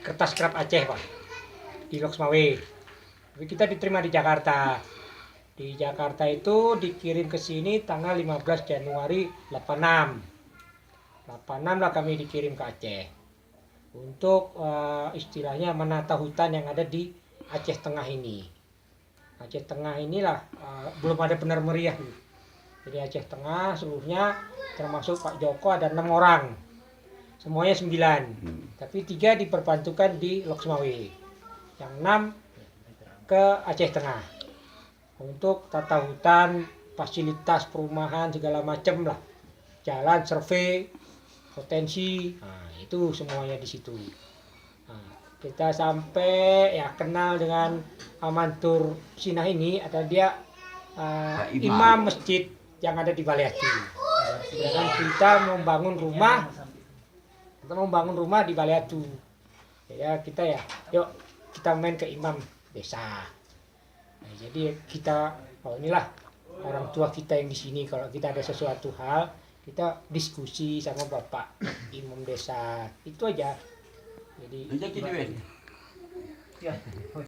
kertas kerap Aceh Pak, di Loksmawe. Tapi kita diterima di Jakarta. Di Jakarta itu dikirim ke sini tanggal 15 Januari 86. 86 lah kami dikirim ke Aceh. Untuk istilahnya menata hutan yang ada di Aceh Tengah ini. Aceh Tengah inilah belum ada benar meriah. Jadi Aceh Tengah seluruhnya termasuk Pak Joko ada 6 orang. Semuanya 9. Tapi 3 diperbantukan di Loksmawe. Yang 6 ke Aceh Tengah. Untuk tata hutan, fasilitas perumahan segala macam lah. Jalan, survei, potensi, nah, itu semuanya di situ. Nah, kita sampai ya kenal dengan Amantur Sinah ini, ada dia imam masjid yang ada di Baleatu. Sedangkan kita membangun rumah di Baleatu. Ya kita ya, yuk kita main ke imam desa. Nah, jadi kita, inilah orang tua kita yang di sini. Kalau kita ada sesuatu hal, kita diskusi sama bapak imam desa, itu aja. Jadi